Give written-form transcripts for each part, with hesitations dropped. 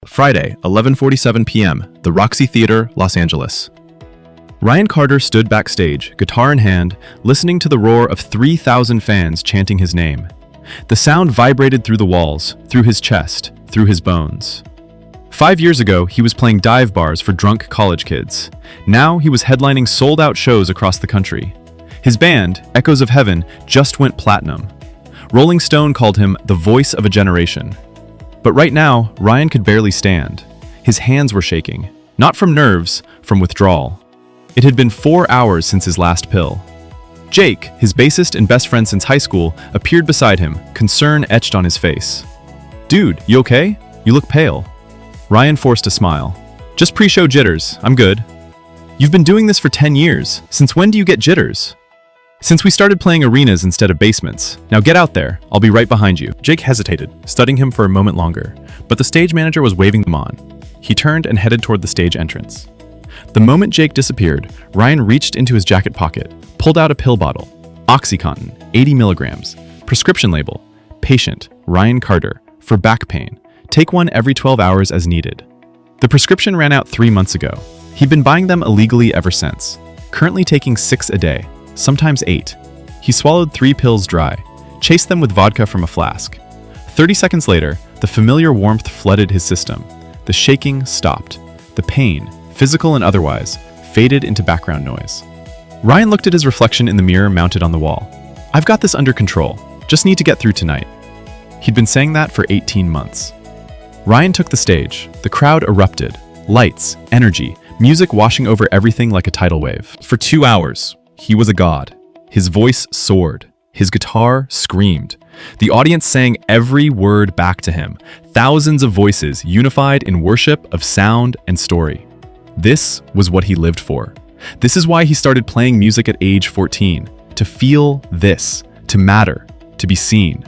Friday, 11:47 p.m., the Roxy Theater, Los Angeles. Ryan Carter stood backstage, guitar in hand, listening to the roar of 3,000 fans chanting his name. The sound vibrated through the walls, through his chest, through his bones. 5 years ago, he was playing dive bars for drunk college kids. Now he was headlining sold-out shows across the country. His band, Echoes of Heaven, just went platinum. Rolling Stone called him the voice of a generation. But right now, Ryan could barely stand. His hands were shaking, not from nerves, from withdrawal. It had been 4 hours since his last pill. Jake, his bassist and best friend since high school, appeared beside him, concern etched on his face. "Dude, you okay? You look pale." Ryan forced a smile. "Just pre-show jitters, I'm good." "You've been doing this for 10 years. Since when do you get jitters?" "Since we started playing arenas instead of basements. Now get out there, I'll be right behind you." Jake hesitated, studying him for a moment longer, but the stage manager was waving them on. He turned and headed toward the stage entrance. The moment Jake disappeared, Ryan reached into his jacket pocket, pulled out a pill bottle. OxyContin, 80 milligrams. Prescription label, patient, Ryan Carter, for back pain. Take one every 12 hours as needed. The prescription ran out 3 months ago. He'd been buying them illegally ever since, currently taking 6 a day, sometimes 8. He swallowed 3 pills dry, chased them with vodka from a flask. 30 seconds later, the familiar warmth flooded his system. The shaking stopped. The pain, physical and otherwise, faded into background noise. Ryan looked at his reflection in the mirror mounted on the wall. "I've got this under control. Just need to get through tonight." He'd been saying that for 18 months. Ryan took the stage. The crowd erupted. Lights, energy, music washing over everything like a tidal wave. For 2 hours, he was a god. His voice soared. His guitar screamed. The audience sang every word back to him. Thousands of voices unified in worship of sound and story. This was what he lived for. This is why he started playing music at age 14. To feel this, to matter, to be seen.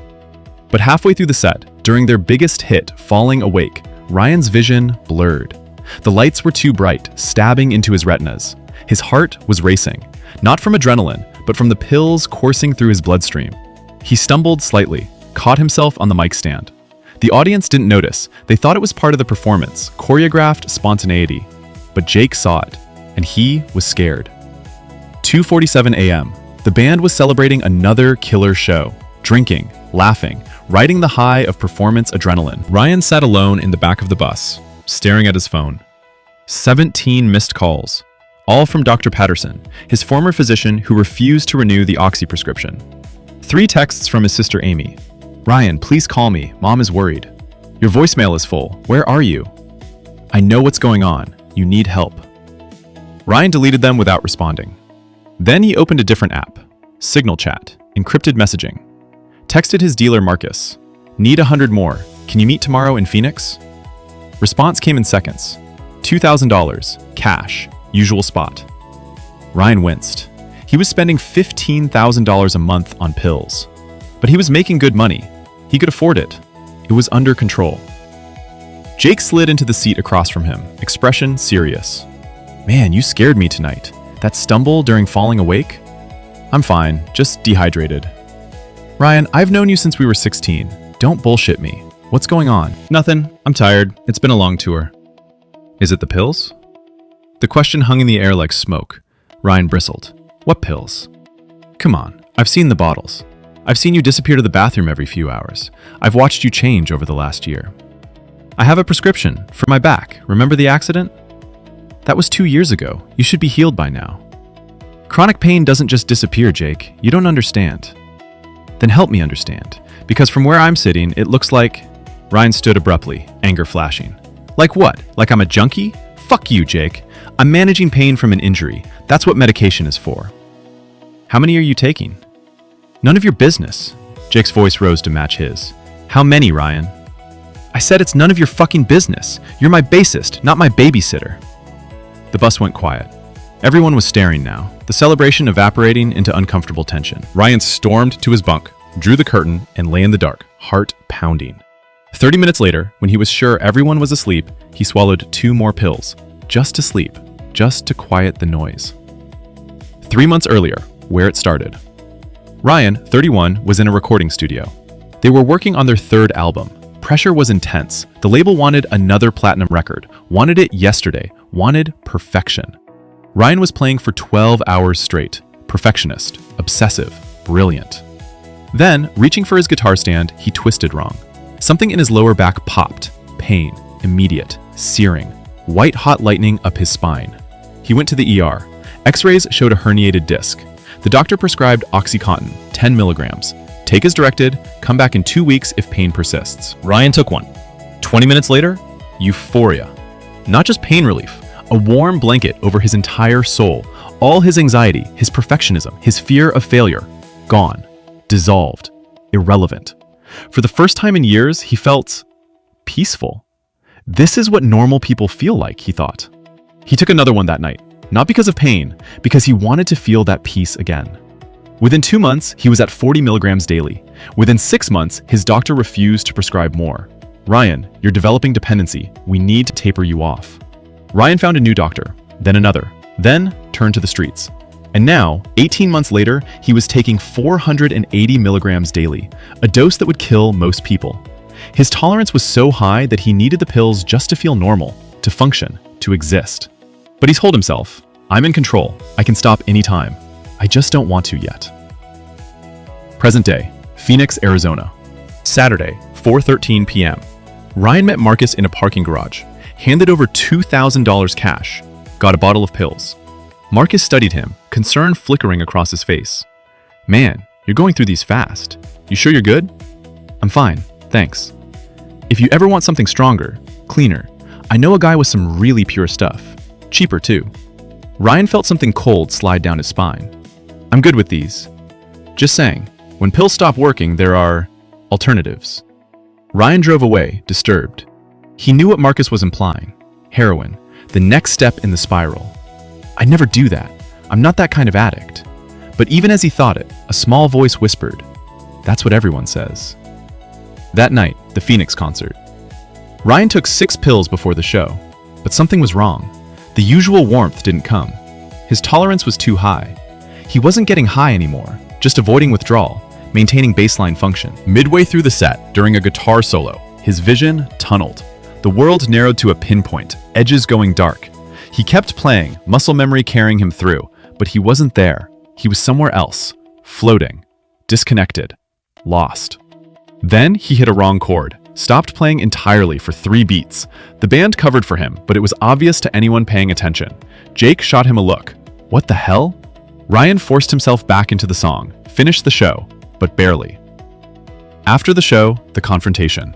But halfway through the set, during their biggest hit, Falling Awake, Ryan's vision blurred. The lights were too bright, stabbing into his retinas. His heart was racing, not from adrenaline, but from the pills coursing through his bloodstream. He stumbled slightly, caught himself on the mic stand. The audience didn't notice. They thought it was part of the performance, choreographed spontaneity. But Jake saw it, and he was scared. 2:47 a.m. The band was celebrating another killer show, drinking, laughing, riding the high of performance adrenaline. Ryan sat alone in the back of the bus, staring at his phone. 17 missed calls, all from Dr. Patterson, his former physician who refused to renew the oxy prescription. 3 texts from his sister Amy. "Ryan, please call me. Mom is worried. Your voicemail is full. Where are you? I know what's going on. You need help." Ryan deleted them without responding. Then he opened a different app, Signal Chat, encrypted messaging. Texted his dealer Marcus, "Need 100 more. Can you meet tomorrow in Phoenix?" Response came in seconds. $2,000, cash, usual spot. Ryan winced. He was spending $15,000 a month on pills. But he was making good money. He could afford it. It was under control. Jake slid into the seat across from him, expression serious. "Man, you scared me tonight. That stumble during Falling Awake?" "I'm fine, just dehydrated." "Ryan, I've known you since we were 16. Don't bullshit me. What's going on?" "Nothing. I'm tired. It's been a long tour." "Is it the pills?" The question hung in the air like smoke. Ryan bristled. "What pills?" "Come on. I've seen the bottles. I've seen you disappear to the bathroom every few hours. I've watched you change over the last year." "I have a prescription for my back. Remember the accident?" "That was 2 years ago. You should be healed by now." "Chronic pain doesn't just disappear, Jake. You don't understand." "Then help me understand. Because from where I'm sitting, it looks like..." Ryan stood abruptly, anger flashing. "Like what? Like I'm a junkie? Fuck you, Jake. I'm managing pain from an injury. That's what medication is for." "How many are you taking?" "None of your business." Jake's voice rose to match his. "How many, Ryan?" "I said it's none of your fucking business. You're my bassist, not my babysitter." The bus went quiet. Everyone was staring now, the celebration evaporating into uncomfortable tension. Ryan stormed to his bunk, drew the curtain, and lay in the dark, heart pounding. 30 minutes later, when he was sure everyone was asleep, he swallowed 2 more pills. Just to sleep, just to quiet the noise. 3 months earlier, where it started. Ryan, 31, was in a recording studio. They were working on their 3rd album, Pressure was intense. The label wanted another platinum record, wanted it yesterday, wanted perfection. Ryan was playing for 12 hours straight. Perfectionist, obsessive, brilliant. Then, reaching for his guitar stand, he twisted wrong. Something in his lower back popped. Pain, immediate, searing, white-hot lightning up his spine. He went to the ER. X-rays showed a herniated disc. The doctor prescribed OxyContin, 10 milligrams. Take as directed, come back in 2 weeks if pain persists. Ryan took one. 20 minutes later, euphoria. Not just pain relief, a warm blanket over his entire soul. All his anxiety, his perfectionism, his fear of failure, gone, dissolved, irrelevant. For the first time in years, he felt peaceful. This is what normal people feel like, he thought. He took another one that night, not because of pain, because he wanted to feel that peace again. Within 2 months, he was at 40 milligrams daily. Within 6 months, his doctor refused to prescribe more. Ryan, you're developing dependency. We need to taper you off. Ryan found a new doctor, then another, then turned to the streets. And now, 18 months later, he was taking 480 milligrams daily, a dose that would kill most people. His tolerance was so high that he needed the pills just to feel normal, to function, to exist. But he's told himself, I'm in control. I can stop anytime. I just don't want to yet. Present day, Phoenix, Arizona. Saturday, 4:13 p.m. Ryan met Marcus in a parking garage, handed over $2,000 cash, got a bottle of pills. Marcus studied him, concern flickering across his face. Man, you're going through these fast. You sure you're good? I'm fine, thanks. If you ever want something stronger, cleaner, I know a guy with some really pure stuff. Cheaper too. Ryan felt something cold slide down his spine. I'm good with these. Just saying, when pills stop working, there are alternatives. Ryan drove away, disturbed. He knew what Marcus was implying. Heroin, the next step in the spiral. I'd never do that. I'm not that kind of addict. But even as he thought it, a small voice whispered, that's what everyone says. That night, the Phoenix concert. Ryan took 6 pills before the show, but something was wrong. The usual warmth didn't come. His tolerance was too high. He wasn't getting high anymore, just avoiding withdrawal, maintaining baseline function. Midway through the set, during a guitar solo, his vision tunneled. The world narrowed to a pinpoint, edges going dark. He kept playing, muscle memory carrying him through, but he wasn't there. He was somewhere else, floating, disconnected, lost. Then he hit a wrong chord, stopped playing entirely for 3 beats. The band covered for him, but it was obvious to anyone paying attention. Jake shot him a look. What the hell? Ryan forced himself back into the song, finished the show, but barely. After the show, the confrontation.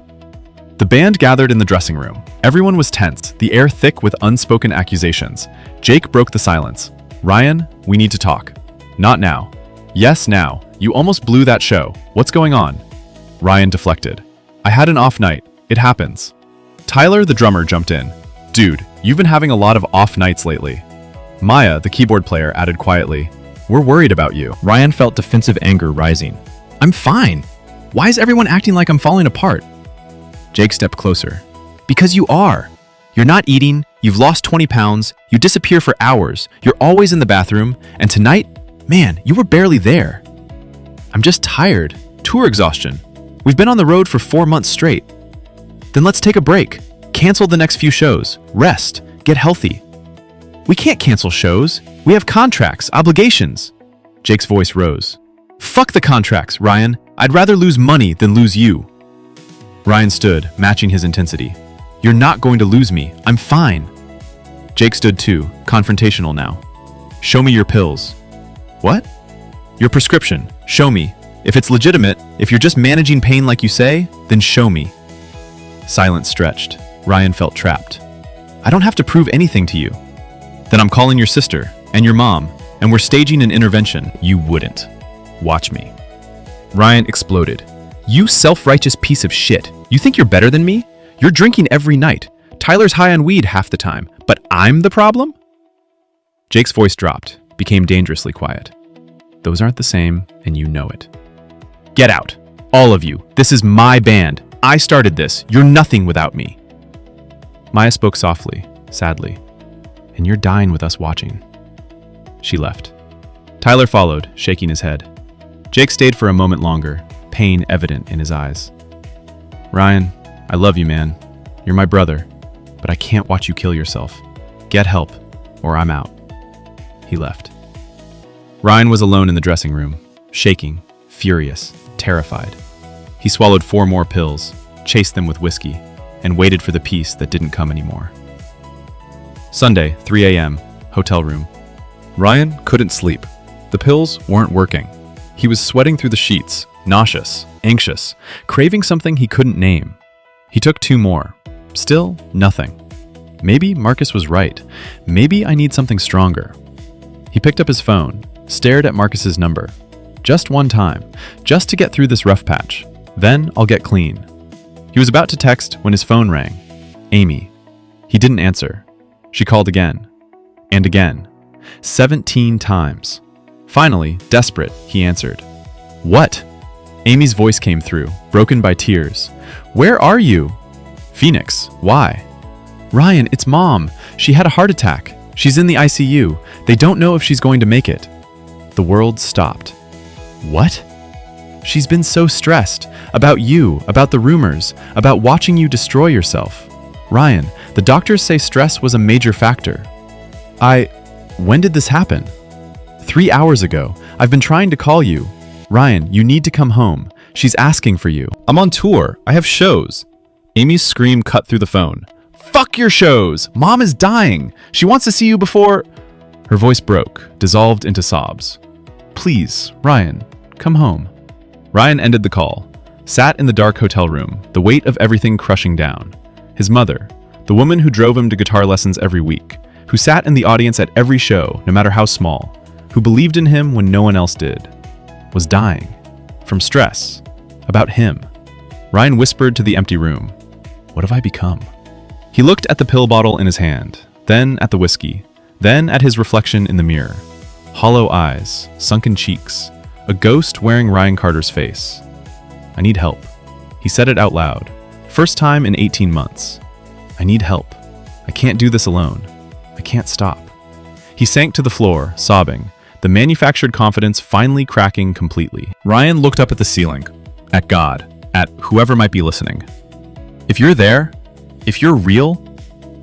The band gathered in the dressing room. Everyone was tense, the air thick with unspoken accusations. Jake broke the silence. Ryan, we need to talk. Not now. Yes, now. You almost blew that show. What's going on? Ryan deflected. I had an off night. It happens. Tyler, the drummer, jumped in. Dude, you've been having a lot of off nights lately. Maya, the keyboard player, added quietly. We're worried about you. Ryan felt defensive anger rising. I'm fine. Why is everyone acting like I'm falling apart? Jake stepped closer. Because you are. You're not eating, you've lost 20 pounds, you disappear for hours, you're always in the bathroom, and tonight, man, you were barely there. I'm just tired. Tour exhaustion. We've been on the road for 4 months straight. Then let's take a break. Cancel the next few shows. Rest. Get healthy. We can't cancel shows. We have contracts, obligations. Jake's voice rose. Fuck the contracts, Ryan. I'd rather lose money than lose you. Ryan stood, matching his intensity. You're not going to lose me. I'm fine. Jake stood too, confrontational now. Show me your pills. What? Your prescription. Show me. If it's legitimate, if you're just managing pain like you say, then show me. Silence stretched. Ryan felt trapped. I don't have to prove anything to you. Then I'm calling your sister and your mom, and we're staging an intervention. You wouldn't. Watch me. Ryan exploded. You self-righteous piece of shit. You think you're better than me? You're drinking every night. Tyler's high on weed half the time, but I'm the problem? Jake's voice dropped, became dangerously quiet. Those aren't the same, and you know it. Get out. All of you. This is my band. I started this. You're nothing without me. Maya spoke softly, sadly. And you're dying with us watching. She left. Tyler followed, shaking his head. Jake stayed for a moment longer, pain evident in his eyes. Ryan, I love you, man. You're my brother, but I can't watch you kill yourself. Get help, or I'm out. He left. Ryan was alone in the dressing room, shaking, furious, terrified. He swallowed 4 more pills, chased them with whiskey, and waited for the peace that didn't come anymore. Sunday, 3 a.m., hotel room. Ryan couldn't sleep. The pills weren't working. He was sweating through the sheets, nauseous, anxious, craving something he couldn't name. He took 2 more. Still nothing. Maybe Marcus was right. Maybe I need something stronger. He picked up his phone, stared at Marcus's number. Just one time, just to get through this rough patch. Then I'll get clean. He was about to text when his phone rang. Amy. He didn't answer. She called again. And again. 17 times. Finally, desperate, he answered. What? Amy's voice came through, broken by tears. Where are you? Phoenix. Why? Ryan, it's Mom. She had a heart attack. She's in the ICU. They don't know if she's going to make it. The world stopped. What? She's been so stressed. About you, about the rumors, about watching you destroy yourself. Ryan, the doctors say stress was a major factor. When did this happen? 3 hours ago. I've been trying to call you. Ryan, you need to come home. She's asking for you. I'm on tour. I have shows. Amy's scream cut through the phone. Fuck your shows! Mom is dying! She wants to see you before... Her voice broke, dissolved into sobs. Please, Ryan, come home. Ryan ended the call, sat in the dark hotel room, the weight of everything crushing down. His mother, the woman who drove him to guitar lessons every week, who sat in the audience at every show, no matter how small, who believed in him when no one else did, was dying. From stress. About him. Ryan whispered to the empty room. What have I become? He looked at the pill bottle in his hand, then at the whiskey, then at his reflection in the mirror. Hollow eyes, sunken cheeks, a ghost wearing Ryan Carter's face. I need help. He said it out loud. First time in 18 months. I need help. I can't do this alone. I can't stop. He sank to the floor, sobbing, the manufactured confidence finally cracking completely. Ryan looked up at the ceiling, at God, at whoever might be listening. If you're there, if you're real,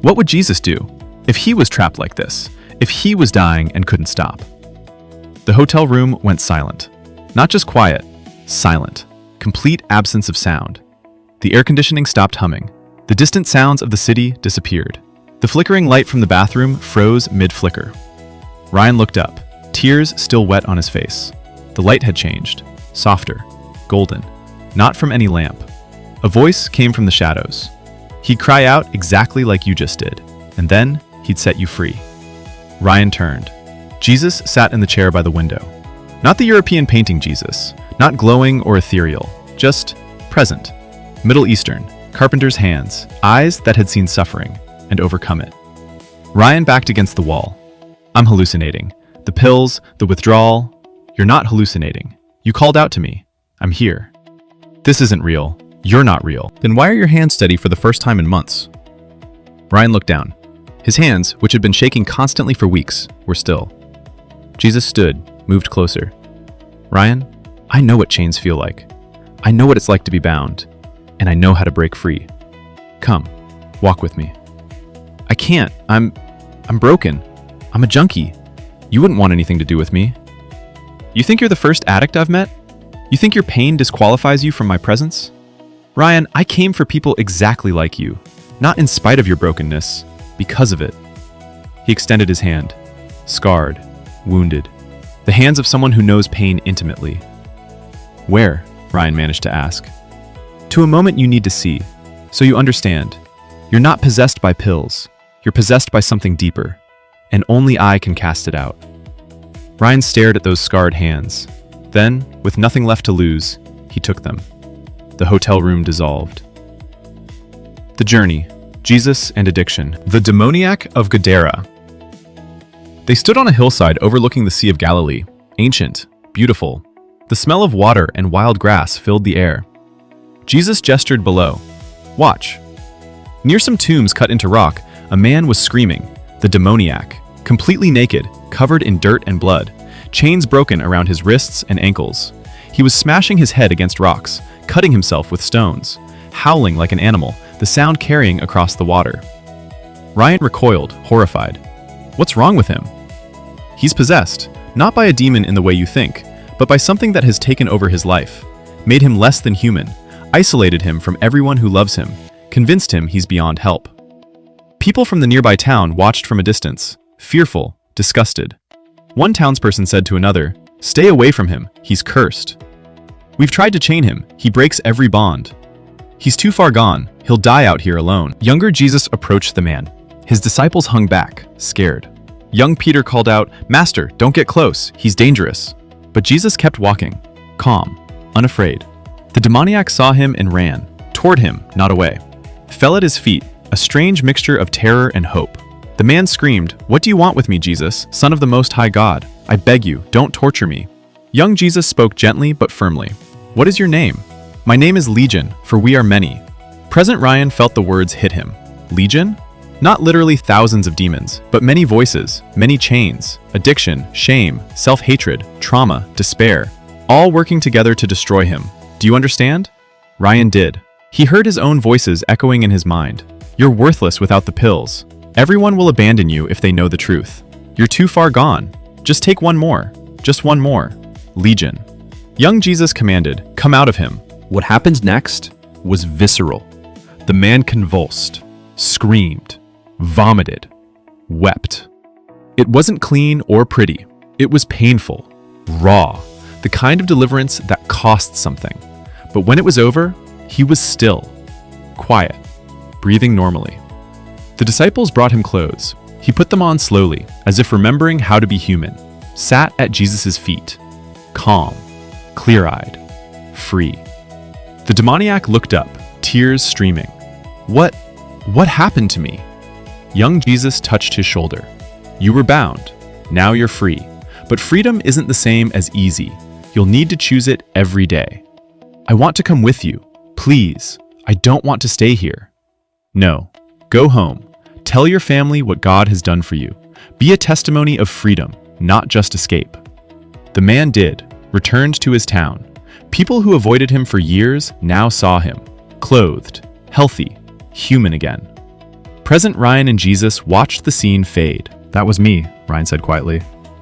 what would Jesus do if he was trapped like this, if he was dying and couldn't stop? The hotel room went silent. Not just quiet, silent. Complete absence of sound. The air conditioning stopped humming. The distant sounds of the city disappeared. The flickering light from the bathroom froze mid-flicker. Ryan looked up, tears still wet on his face. The light had changed, softer, golden, not from any lamp. A voice came from the shadows. He'd cry out exactly like you just did, and then he'd set you free. Ryan turned. Jesus sat in the chair by the window. Not the European painting Jesus, not glowing or ethereal, just present. Middle Eastern, carpenter's hands, eyes that had seen suffering and overcome it. Ryan backed against the wall. I'm hallucinating. The pills, the withdrawal. You're not hallucinating. You called out to me. I'm here. This isn't real. You're not real. Then why are your hands steady for the first time in months? Ryan looked down. His hands, which had been shaking constantly for weeks, were still. Jesus stood, moved closer. Ryan, I know what chains feel like. I know what it's like to be bound, and I know how to break free. Come, walk with me. I can't. I'm broken. I'm a junkie. You wouldn't want anything to do with me. You think you're the first addict I've met? You think your pain disqualifies you from my presence? Ryan, I came for people exactly like you, not in spite of your brokenness, because of it. He extended his hand, scarred, wounded, the hands of someone who knows pain intimately. Where? Ryan managed to ask. To a moment you need to see, so you understand. You're not possessed by pills. You're possessed by something deeper, and only I can cast it out. Ryan stared at those scarred hands. Then, with nothing left to lose, he took them. The hotel room dissolved. The journey, Jesus and addiction. The demoniac of Gadara. They stood on a hillside overlooking the Sea of Galilee, ancient, beautiful. The smell of water and wild grass filled the air. Jesus gestured below. Watch. Near some tombs cut into rock, a man was screaming, the demoniac, completely naked, covered in dirt and blood, chains broken around his wrists and ankles. He was smashing his head against rocks, cutting himself with stones. howling like an animal, the sound carrying across the water. Ryan recoiled, horrified. What's wrong with him? He's possessed, not by a demon in the way you think, but by something that has taken over his life, made him less than human, isolated him from everyone who loves him, convinced him he's beyond help. People from the nearby town watched from a distance, fearful, disgusted. One townsperson said to another, "Stay away from him, he's cursed. We've tried to chain him, he breaks every bond. He's too far gone, he'll die out here alone." Younger Jesus approached the man. His disciples hung back, scared. Young Peter called out, "Master, don't get close, he's dangerous." But Jesus kept walking, calm, unafraid. The demoniac saw him and ran, toward him, not away. Fell at his feet, a strange mixture of terror and hope. The man screamed, "What do you want with me, Jesus, Son of the Most High God? I beg you, don't torture me." Young Jesus spoke gently but firmly. "What is your name?" "My name is Legion, for we are many." President Ryan felt the words hit him. Legion? Not literally thousands of demons, but many voices, many chains, addiction, shame, self-hatred, trauma, despair, all working together to destroy him. Do you understand? Ryan did. He heard his own voices echoing in his mind. You're worthless without the pills. Everyone will abandon you if they know the truth. You're too far gone. Just take one more. Just one more. Legion. Young Jesus commanded, "Come out of him." What happened next was visceral. The man convulsed, screamed, vomited, wept. It wasn't clean or pretty. It was painful, raw, the kind of deliverance that cost something. But when it was over, he was still, quiet, breathing normally. The disciples brought him clothes. He put them on slowly, as if remembering how to be human, sat at Jesus' feet, calm, clear-eyed, free. The demoniac looked up, tears streaming. What happened to me?" Young Jesus touched his shoulder. "You were bound. Now you're free. But freedom isn't the same as easy. You'll need to choose it every day. I want to come with you. Please. I don't want to stay here." "No. Go home. Tell your family what God has done for you. Be a testimony of freedom, not just escape." The man did, returned to his town. People who avoided him for years now saw him, clothed, healthy, human again. President Ryan and Jesus watched the scene fade. "That was me," Ryan said quietly.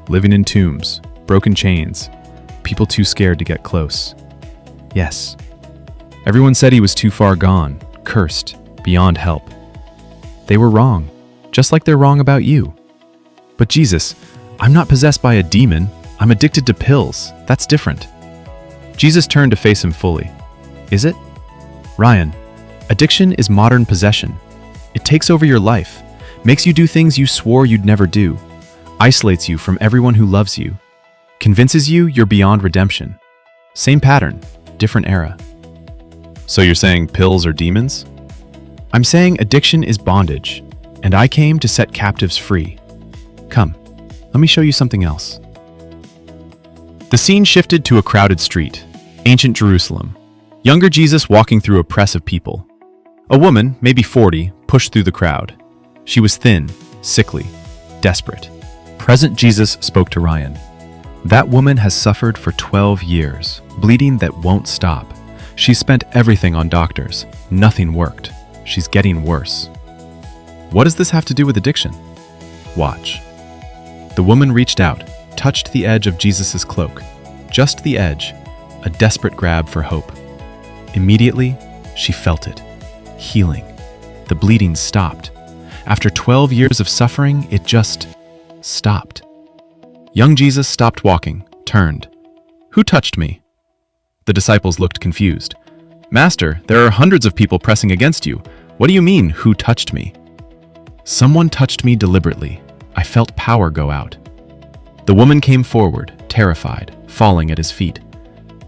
"Living in tombs, broken chains, people too scared to get close. Yes. Everyone said he was too far gone, cursed, beyond help. They were wrong, just like they're wrong about you. But Jesus, I'm not possessed by a demon. I'm addicted to pills. That's different." Jesus turned to face him fully. "Is it? Ryan, addiction is modern possession. It takes over your life, makes you do things you swore you'd never do, isolates you from everyone who loves you, convinces you you're beyond redemption. Same pattern, different era." "So you're saying pills are demons?" "I'm saying addiction is bondage, and I came to set captives free. Come, let me show you something else." The scene shifted to a crowded street, ancient Jerusalem. Younger Jesus walking through a press of people. A woman, maybe 40, pushed through the crowd. She was thin, sickly, desperate. Present Jesus spoke to Ryan. "That woman has suffered for 12 years, bleeding that won't stop. She's spent everything on doctors. Nothing worked. She's getting worse." "What does this have to do with addiction?" "Watch." The woman reached out, touched the edge of Jesus' cloak. Just the edge, a desperate grab for hope. Immediately, she felt it. Healing. The bleeding stopped. After 12 years of suffering, it just stopped. Young Jesus stopped walking, turned. "Who touched me?" The disciples looked confused. "Master, there are hundreds of people pressing against you. What do you mean, who touched me?" "Someone touched me deliberately. I felt power go out." The woman came forward, terrified, falling at his feet.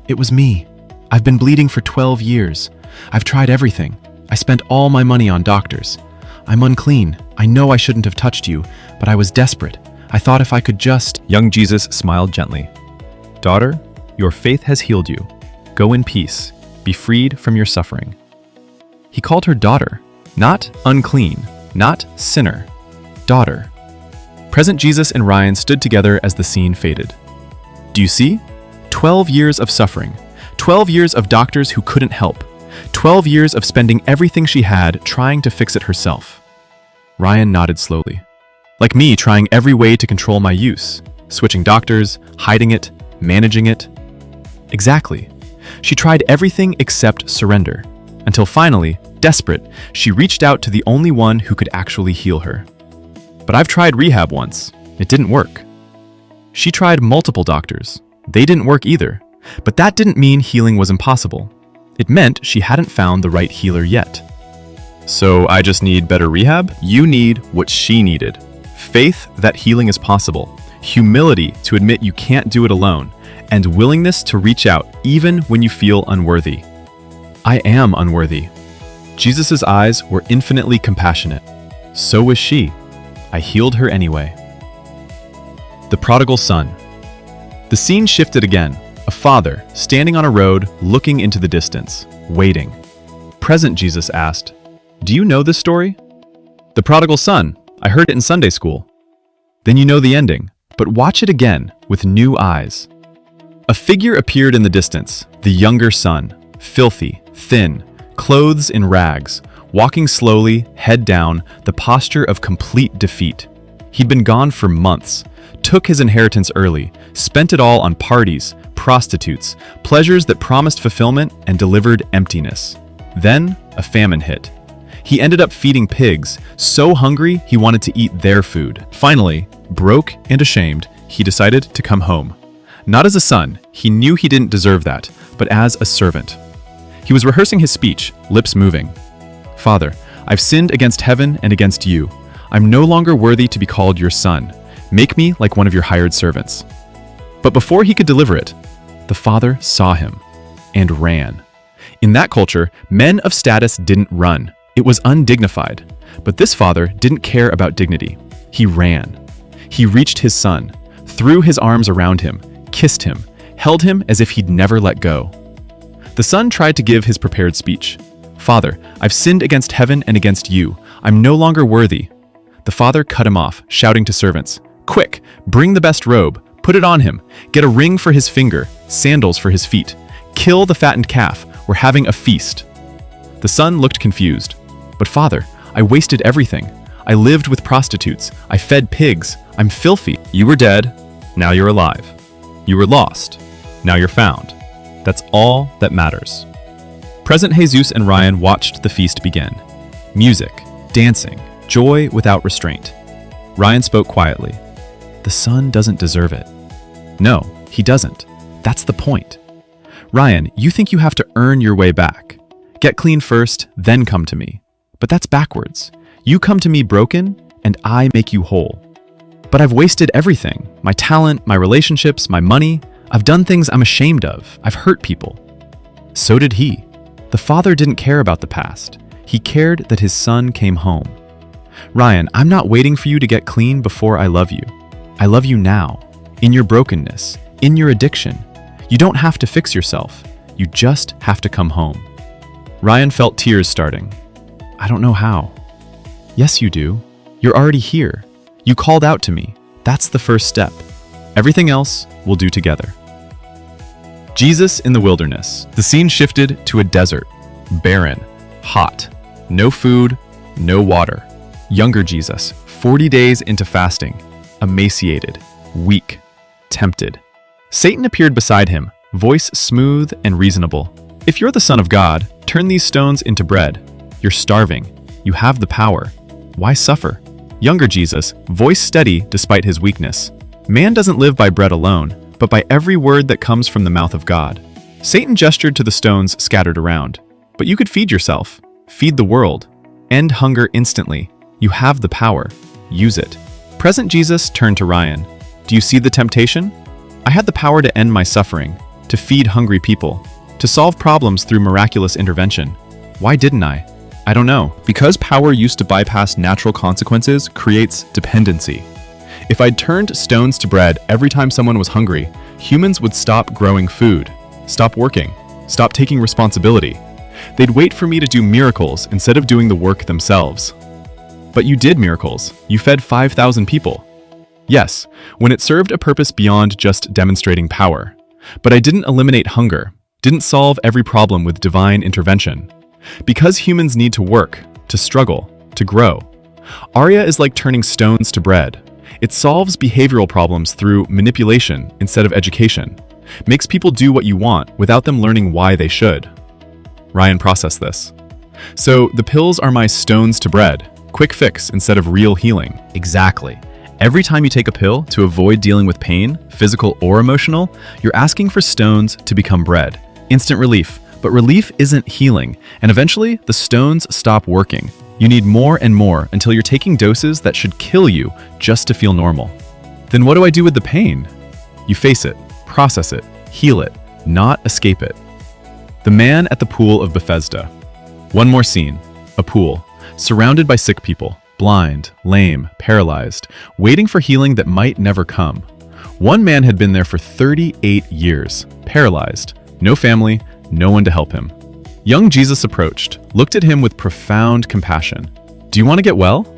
"It was me. I've been bleeding for 12 years. I've tried everything. I spent all my money on doctors. I'm unclean. I know I shouldn't have touched you, but I was desperate. I thought if I could just..." Young Jesus smiled gently. "Daughter, your faith has healed you. Go in peace. Be freed from your suffering." He called her daughter, not unclean, not sinner. Daughter. Present Jesus and Ryan stood together as the scene faded. Do you see? 12 years of suffering. 12 years of doctors who couldn't help. 12 years of spending everything she had trying to fix it herself. Ryan nodded slowly. Like me trying every way to control my use, switching doctors, hiding it, managing it. Exactly. She tried everything except surrender, until finally, desperate, she reached out to the only one who could actually heal her. But I've tried rehab once. It didn't work. She tried multiple doctors. They didn't work either. But that didn't mean healing was impossible. It meant she hadn't found the right healer yet. So I just need better rehab? You need what she needed. Faith that healing is possible, humility to admit you can't do it alone, and willingness to reach out even when you feel unworthy. I am unworthy. Jesus' eyes were infinitely compassionate. So was she. I healed her anyway. The prodigal son. The scene shifted again. A father standing on a road looking into the distance, waiting. Present Jesus asked, "Do you know this story?" The prodigal son. I heard it in Sunday school. Then you know the ending, but watch it again with new eyes. A figure appeared in the distance, the younger son, filthy, thin, clothes in rags, walking slowly, head down, the posture of complete defeat. He'd been gone for months, took his inheritance early, spent it all on parties, prostitutes, pleasures that promised fulfillment and delivered emptiness. Then, a famine hit. He ended up feeding pigs, so hungry he wanted to eat their food. Finally, broke and ashamed, he decided to come home. Not as a son, he knew he didn't deserve that, but as a servant. He was rehearsing his speech, lips moving. "Father, I've sinned against heaven and against you. I'm no longer worthy to be called your son. Make me like one of your hired servants." But before he could deliver it, the father saw him and ran. In that culture, men of status didn't run. It was undignified. But this father didn't care about dignity. He ran. He reached his son, threw his arms around him, kissed him, held him as if he'd never let go. The son tried to give his prepared speech. "Father, I've sinned against heaven and against you. I'm no longer worthy." The father cut him off, shouting to servants, "Quick, bring the best robe, put it on him, get a ring for his finger, sandals for his feet. Kill the fattened calf, we're having a feast." The son looked confused. "But father, I wasted everything. I lived with prostitutes. I fed pigs. I'm filthy." "You were dead, now you're alive. You were lost, now you're found. That's all that matters." Present Jesus and Ryan watched the feast begin. Music, dancing, joy without restraint. Ryan spoke quietly. "The son doesn't deserve it." "No, he doesn't. That's the point. Ryan, you think you have to earn your way back. Get clean first, then come to me. But that's backwards. You come to me broken, and I make you whole. But I've wasted everything. My talent, my relationships, my money. I've done things I'm ashamed of. I've hurt people." So did he. The father didn't care about the past. He cared that his son came home. "Ryan, I'm not waiting for you to get clean before I love you. I love you now, in your brokenness, in your addiction. You don't have to fix yourself. You just have to come home." Ryan felt tears starting. "I don't know how." "Yes, you do. You're already here. You called out to me. That's the first step. Everything else we'll do together." Jesus in the wilderness. The scene shifted to a desert. Barren, hot, no food, no water. Younger Jesus, 40 days into fasting, emaciated, weak, tempted. Satan appeared beside him, voice smooth and reasonable. "If you're the Son of God, turn these stones into bread. You're starving. You have the power. Why suffer?" Younger Jesus, voice steady despite his weakness. "Man doesn't live by bread alone, but by every word that comes from the mouth of God." Satan gestured to the stones scattered around. "But you could feed yourself. Feed the world. End hunger instantly. You have the power. Use it." Present Jesus turned to Ryan. "Do you see the temptation? I had the power to end my suffering, to feed hungry people, to solve problems through miraculous intervention. Why didn't I? I don't know. Because power used to bypass natural consequences creates dependency. If I'd turned stones to bread every time someone was hungry, humans would stop growing food, stop working, stop taking responsibility. They'd wait for me to do miracles instead of doing the work themselves. But you did miracles. You fed 5,000 people. Yes, when it served a purpose beyond just demonstrating power. But I didn't eliminate hunger. didn't solve every problem with divine intervention. Because humans need to work, to struggle, to grow, Arya is like turning stones to bread. It solves behavioral problems through manipulation instead of education, makes people do what you want without them learning why they should. Ryan processed this. So the pills are my stones to bread, quick fix instead of real healing. Exactly. Every time you take a pill to avoid dealing with pain, physical or emotional, you're asking for stones to become bread. Instant relief. But relief isn't healing, and eventually the stones stop working. You need more and more until you're taking doses that should kill you just to feel normal. Then what do I do with the pain? You face it, process it, heal it, not escape it. The man at the pool of Bethesda. One more scene. A pool, surrounded by sick people, blind, lame, paralyzed, waiting for healing that might never come. One man had been there for 38 years, paralyzed, no family, no one to help him. Young Jesus approached, looked at him with profound compassion. Do you want to get well?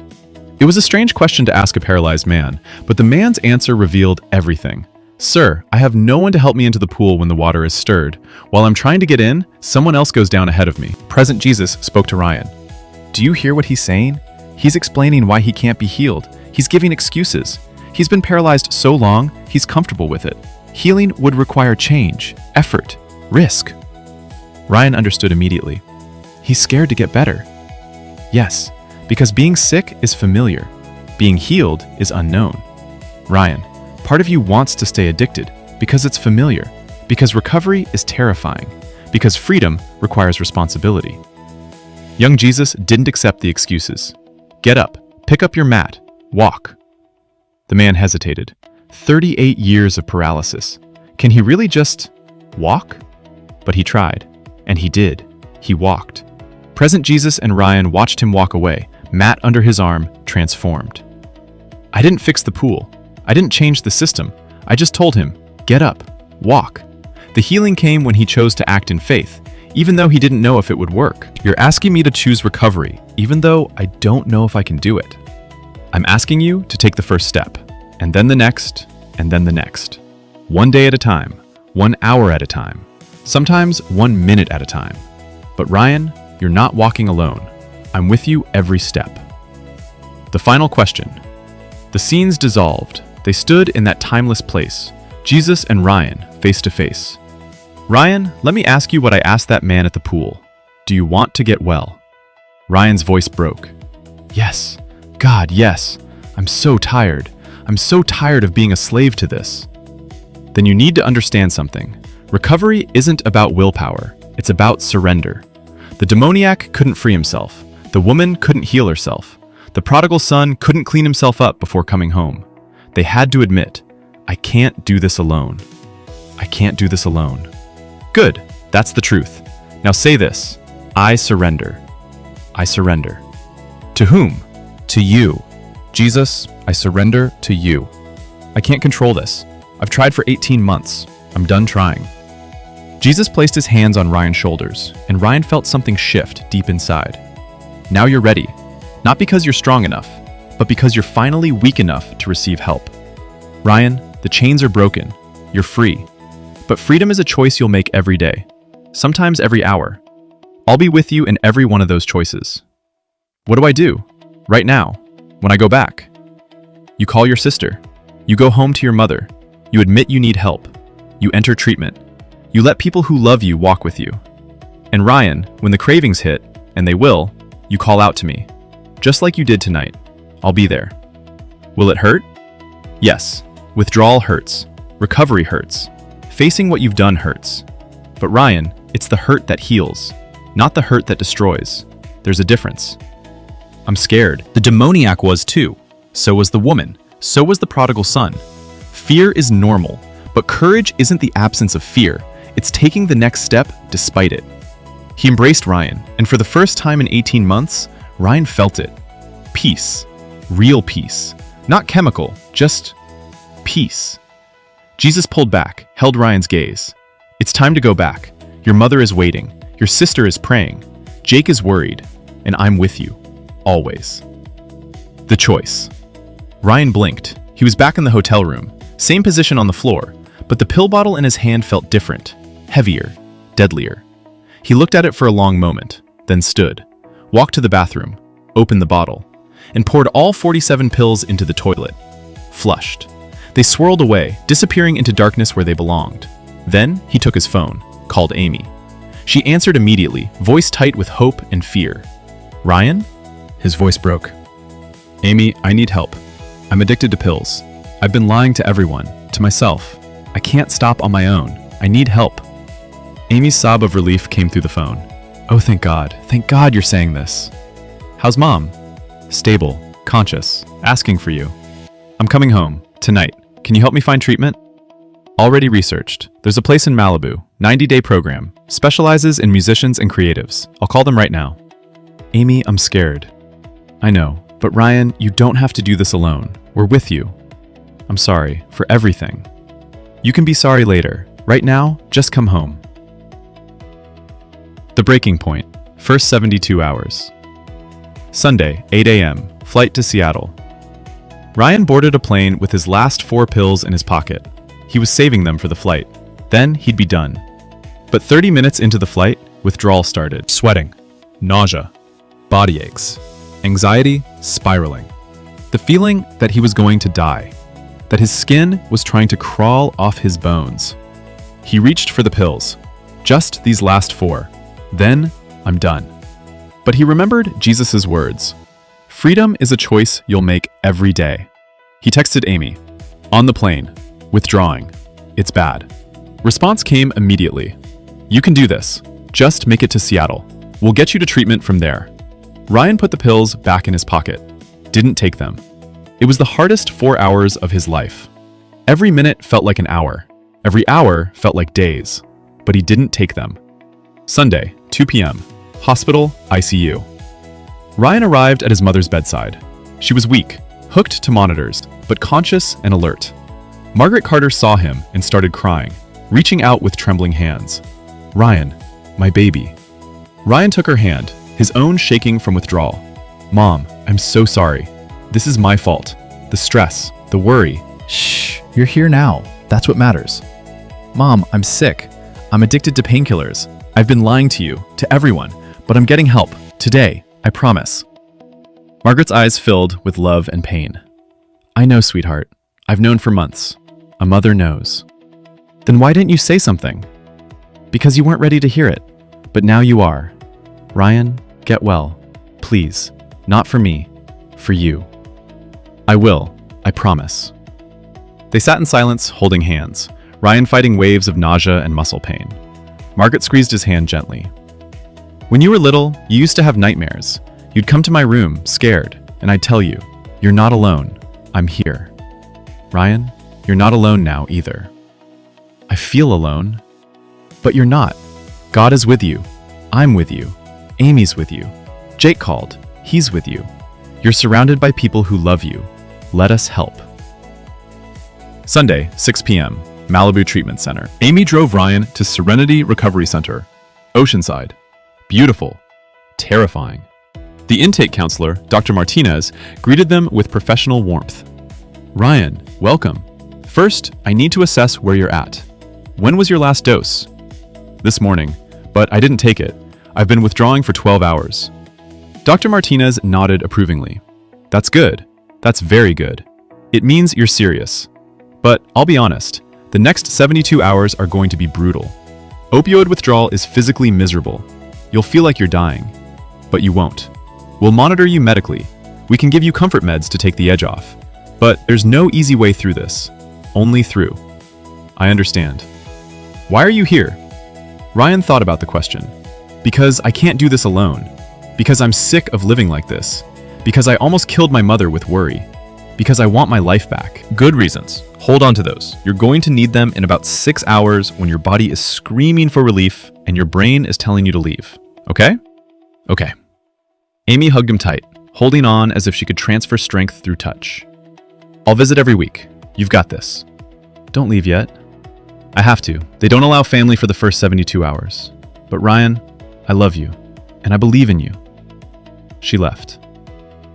It was a strange question to ask a paralyzed man, but the man's answer revealed everything. Sir, I have no one to help me into the pool when the water is stirred. While I'm trying to get in, someone else goes down ahead of me. Present Jesus spoke to Ryan. Do you hear what he's saying? He's explaining why he can't be healed. He's giving excuses. He's been paralyzed so long, he's comfortable with it. Healing would require change, effort, risk. Ryan understood immediately. He's scared to get better. Yes, because being sick is familiar. Being healed is unknown. Ryan, part of you wants to stay addicted because it's familiar, because recovery is terrifying, because freedom requires responsibility. Young Jesus didn't accept the excuses. Get up, pick up your mat, walk. The man hesitated. 38 years of paralysis. Can he really just walk? But he tried. And he did. He walked. Present Jesus and Ryan watched him walk away, mat under his arm, transformed. I didn't fix the pool. I didn't change the system. I just told him, get up, walk. The healing came when he chose to act in faith, even though he didn't know if it would work. You're asking me to choose recovery, even though I don't know if I can do it. I'm asking you to take the first step, and then the next, and then the next. One day at a time, 1 hour at a time. Sometimes 1 minute at a time. But Ryan, you're not walking alone. I'm with you every step. The final question. The scenes dissolved. They stood in that timeless place, Jesus and Ryan, face to face. Ryan, let me ask you what I asked that man at the pool. Do you want to get well? Ryan's voice broke. Yes. God, yes. I'm so tired. I'm so tired of being a slave to this. Then you need to understand something. Recovery isn't about willpower, it's about surrender. The demoniac couldn't free himself. The woman couldn't heal herself. The prodigal son couldn't clean himself up before coming home. They had to admit, I can't do this alone. I can't do this alone. Good, that's the truth. Now say this, I surrender. I surrender. To whom? To you. Jesus, I surrender to you. I can't control this. I've tried for 18 months. I'm done trying. Jesus placed his hands on Ryan's shoulders, and Ryan felt something shift deep inside. Now you're ready, not because you're strong enough, but because you're finally weak enough to receive help. Ryan, the chains are broken. You're free. But freedom is a choice you'll make every day, sometimes every hour. I'll be with you in every one of those choices. What do I do? Right now, when I go back? You call your sister. You go home to your mother. You admit you need help. You enter treatment. You let people who love you walk with you. And Ryan, when the cravings hit, and they will, you call out to me. Just like you did tonight. I'll be there. Will it hurt? Yes. Withdrawal hurts. Recovery hurts. Facing what you've done hurts. But Ryan, it's the hurt that heals, not the hurt that destroys. There's a difference. I'm scared. The demoniac was too. So was the woman. So was the prodigal son. Fear is normal, but courage isn't the absence of fear. It's taking the next step despite it. He embraced Ryan, and for the first time in 18 months, Ryan felt it. Peace. Real peace. Not chemical, just peace. Jesus pulled back, held Ryan's gaze. It's time to go back. Your mother is waiting. Your sister is praying. Jake is worried. And I'm with you. Always. The choice. Ryan blinked. He was back in the hotel room. Same position on the floor, but the pill bottle in his hand felt different. Heavier. deadlier. He looked at it for a long moment, then stood, walked to the bathroom, opened the bottle, and poured all 47 pills into the toilet. Flushed. They swirled away, disappearing into darkness where they belonged. Then he took his phone, called Amy. She answered immediately, voice tight with hope and fear. "Ryan?" His voice broke. "Amy, I need help. I'm addicted to pills. I've been lying to everyone, to myself. I can't stop on my own. I need help." Amy's sob of relief came through the phone. "Oh, thank God. Thank God you're saying this. How's Mom?" "Stable, conscious, asking for you. I'm coming home, tonight. Can you help me find treatment?" "Already researched. There's a place in Malibu, 90-day program, specializes in musicians and creatives. I'll call them right now." "Amy, I'm scared." "I know, but Ryan, you don't have to do this alone. We're with you. I'm sorry for everything. You can be sorry later. Right now, just come home." The breaking point. First 72 hours. Sunday, 8 a.m., flight to Seattle. Ryan boarded a plane with his last 4 pills in his pocket. He was saving them for the flight. Then he'd be done. But 30 minutes into the flight, withdrawal started. Sweating, nausea, body aches, anxiety spiraling. The feeling that he was going to die, that his skin was trying to crawl off his bones. He reached for the pills. Just these last 4. Then, I'm done. But he remembered Jesus' words. Freedom is a choice you'll make every day. He texted Amy. On the plane. Withdrawing. It's bad. Response came immediately. You can do this. Just make it to Seattle. We'll get you to treatment from there. Ryan put the pills back in his pocket. Didn't take them. It was the hardest 4 hours of his life. Every minute felt like an hour. Every hour felt like days. But he didn't take them. Sunday, 2 p.m. Hospital, ICU. Ryan arrived at his mother's bedside. She was weak, hooked to monitors, but conscious and alert. Margaret Carter saw him and started crying, reaching out with trembling hands. "Ryan, my baby." Ryan took her hand, his own shaking from withdrawal. "Mom, I'm so sorry. This is my fault. The stress, the worry." Shh, you're here now. That's what matters. "Mom, I'm sick. I'm addicted to painkillers. I've been lying to you, to everyone, but I'm getting help. Today, I promise." Margaret's eyes filled with love and pain. "I know, sweetheart. I've known for months. A mother knows." "Then why didn't you say something?" "Because you weren't ready to hear it. But now you are. Ryan, get well. Please. Not for me. For you." "I will. I promise." They sat in silence, holding hands, Ryan fighting waves of nausea and muscle pain. Margaret squeezed his hand gently. "When you were little, you used to have nightmares. You'd come to my room, scared, and I'd tell you, 'You're not alone. I'm here.' Ryan, you're not alone now either." "I feel alone." "But you're not. God is with you. I'm with you. Amy's with you. Jake called. He's with you. You're surrounded by people who love you. Let us help." Sunday, 6 p.m., Malibu Treatment Center. Amy drove Ryan to Serenity Recovery Center. Oceanside. Beautiful. Terrifying. The intake counselor, Dr. Martinez, greeted them with professional warmth. "Ryan, welcome. First, I need to assess where you're at. When was your last dose?" "This morning, but I didn't take it. I've been withdrawing for 12 hours. Dr. Martinez nodded approvingly. "That's good. That's very good. It means you're serious. But I'll be honest, the next 72 hours are going to be brutal. Opioid withdrawal is physically miserable. You'll feel like you're dying. But you won't. We'll monitor you medically. We can give you comfort meds to take the edge off. But there's no easy way through this. Only through." "I understand. Why are you here?" Ryan thought about the question. "Because I can't do this alone. Because I'm sick of living like this. Because I almost killed my mother with worry. Because I want my life back." Good reasons. Hold on to those. You're going to need them in about 6 hours when your body is screaming for relief and your brain is telling you to leave. Okay? Okay. Amy hugged him tight, holding on as if she could transfer strength through touch. "I'll visit every week. You've got this." "Don't leave yet." "I have to. They don't allow family for the first 72 hours. But Ryan, I love you, and I believe in you." She left.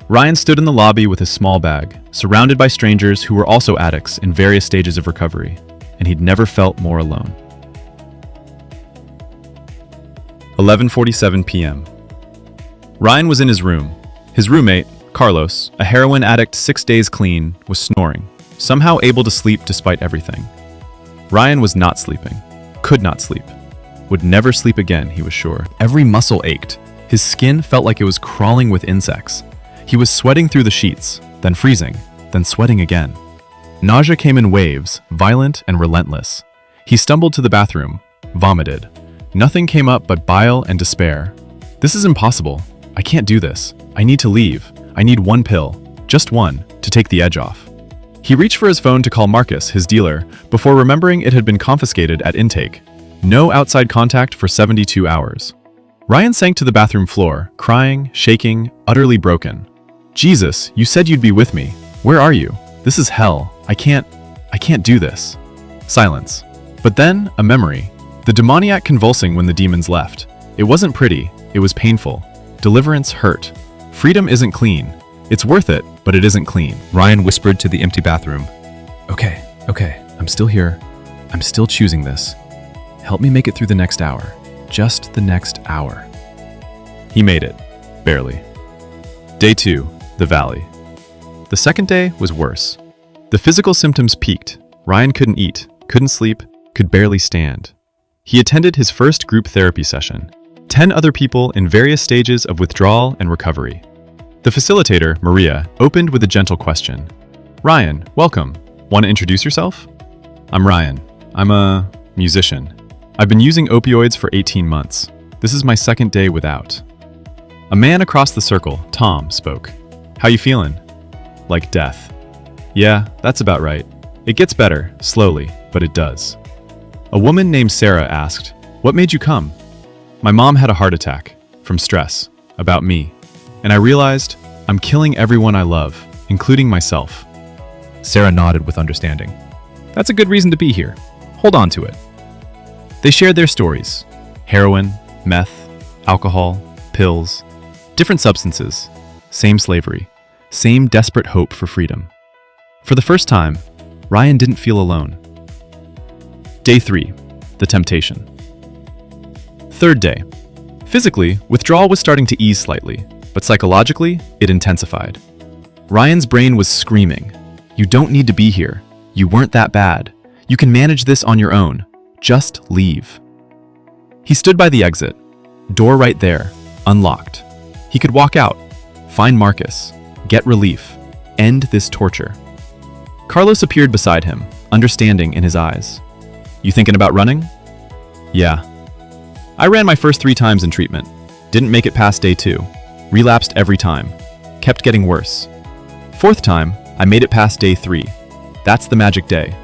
Ryan stood in the lobby with his small bag, surrounded by strangers who were also addicts in various stages of recovery, and he'd never felt more alone. 11:47 p.m. Ryan was in his room. His roommate, Carlos, a heroin addict 6 days clean, was snoring, somehow able to sleep despite everything. Ryan was not sleeping, could not sleep, would never sleep again, he was sure. Every muscle ached. His skin felt like it was crawling with insects. He was sweating through the sheets, then freezing, then sweating again. Nausea came in waves, violent and relentless. He stumbled to the bathroom, vomited. Nothing came up but bile and despair. This is impossible. I can't do this. I need to leave. I need one pill, just one, to take the edge off. He reached for his phone to call Marcus, his dealer, before remembering it had been confiscated at intake. No outside contact for 72 hours. Ryan sank to the bathroom floor, crying, shaking, utterly broken. Jesus, you said you'd be with me. Where are you? This is hell. I can't do this. Silence. But then, a memory. The demoniac convulsing when the demons left. It wasn't pretty. It was painful. Deliverance hurt. Freedom isn't clean. It's worth it, but it isn't clean. Ryan whispered to the empty bathroom. Okay, I'm still here. I'm still choosing this. Help me make it through the next hour. Just the next hour. He made it. Barely. Day 2, the valley. The second day was worse. The physical symptoms peaked. Ryan couldn't eat, couldn't sleep, could barely stand. He attended his first group therapy session. 10 other people in various stages of withdrawal and recovery. The facilitator, Maria, opened with a gentle question. Ryan, welcome. Want to introduce yourself? I'm Ryan. I'm a musician. I've been using opioids for 18 months. This is my second day without. A man across the circle, Tom, spoke. How you feeling? Like death. Yeah, that's about right. It gets better, slowly, but it does. A woman named Sarah asked, What made you come? My mom had a heart attack, from stress, about me. And I realized I'm killing everyone I love, including myself. Sarah nodded with understanding. That's a good reason to be here. Hold on to it. They shared their stories. Heroin, meth, alcohol, pills, different substances, same slavery, same desperate hope for freedom. For the first time, Ryan didn't feel alone. Day 3, the temptation. Third day. Physically, withdrawal was starting to ease slightly, but psychologically, it intensified. Ryan's brain was screaming, You don't need to be here. You weren't that bad. You can manage this on your own. Just leave. He stood by the exit. Door right there, unlocked. He could walk out, find Marcus, get relief, end this torture. Carlos appeared beside him, understanding in his eyes. You thinking about running? Yeah. I ran my first 3 times in treatment. Didn't make it past day 2. Relapsed every time. Kept getting worse. 4th time, I made it past day 3. That's the magic day.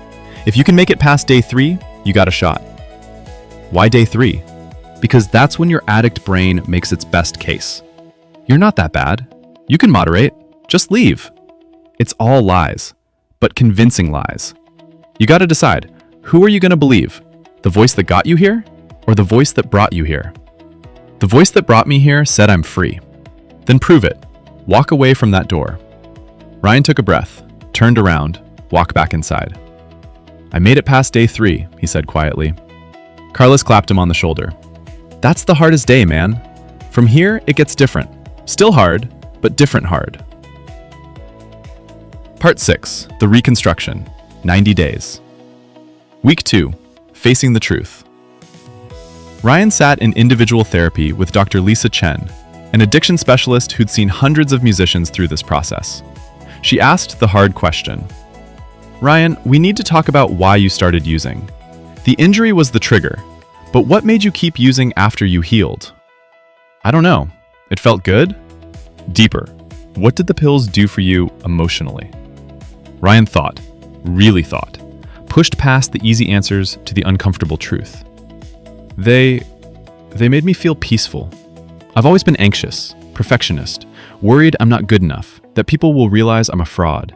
If you can make it past day 3, you got a shot. Why day 3? Because that's when your addict brain makes its best case. You're not that bad. You can moderate. Just leave. It's all lies, but convincing lies. You got to decide, who are you going to believe? The voice that got you here, or the voice that brought you here? The voice that brought me here said I'm free. Then prove it. Walk away from that door. Ryan took a breath, turned around, walked back inside. I made it past day 3, he said quietly. Carlos clapped him on the shoulder. That's the hardest day, man. From here, it gets different. Still hard, but different hard. Part 6, the reconstruction, 90 days. Week 2, facing the truth. Ryan sat in individual therapy with Dr. Lisa Chen, an addiction specialist who'd seen hundreds of musicians through this process. She asked the hard question. Ryan, we need to talk about why you started using. The injury was the trigger, but what made you keep using after you healed? I don't know. It felt good? Deeper. What did the pills do for you emotionally? Ryan thought, really thought, pushed past the easy answers to the uncomfortable truth. They made me feel peaceful. I've always been anxious, perfectionist, worried I'm not good enough, that people will realize I'm a fraud.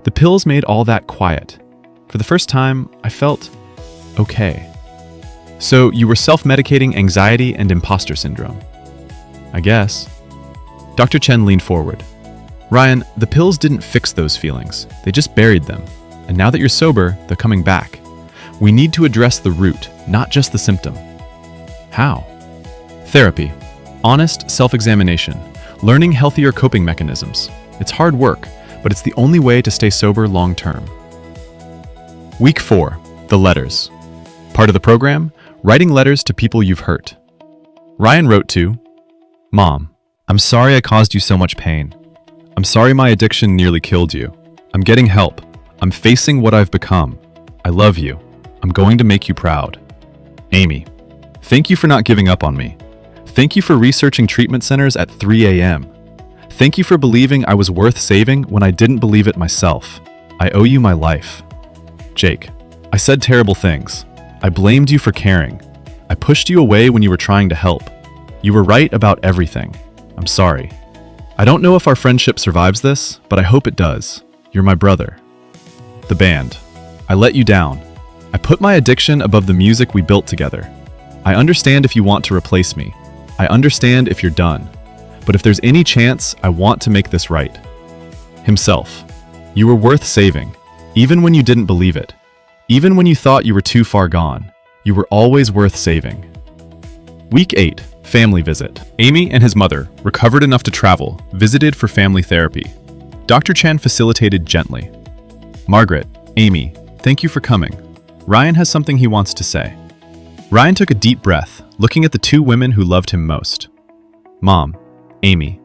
The pills made all that quiet. For the first time, I felt okay. So you were self-medicating anxiety and imposter syndrome. I guess. Dr. Chen leaned forward. Ryan, the pills didn't fix those feelings. They just buried them. And now that you're sober, they're coming back. We need to address the root, not just the symptom. How? Therapy. Honest self-examination. Learning healthier coping mechanisms. It's hard work, but it's the only way to stay sober long-term. Week 4. The letters. Part of the program, writing letters to people you've hurt. Ryan wrote to Mom, I'm sorry I caused you so much pain. I'm sorry my addiction nearly killed you. I'm getting help. I'm facing what I've become. I love you. I'm going to make you proud. Amy, thank you for not giving up on me. Thank you for researching treatment centers at 3 a.m. Thank you for believing I was worth saving when I didn't believe it myself. I owe you my life. Jake, I said terrible things. I blamed you for caring. I pushed you away when you were trying to help. You were right about everything. I'm sorry. I don't know if our friendship survives this, but I hope it does. You're my brother. The band. I let you down. I put my addiction above the music we built together. I understand if you want to replace me. I understand if you're done. But if there's any chance, I want to make this right. Himself. You were worth saving, even when you didn't believe it. Even when you thought you were too far gone, you were always worth saving. Week 8. Family visit. Amy and his mother, recovered enough to travel, visited for family therapy. Dr. Chan facilitated gently. Margaret, Amy, thank you for coming. Ryan has something he wants to say. Ryan took a deep breath, looking at the two women who loved him most. Mom, Amy,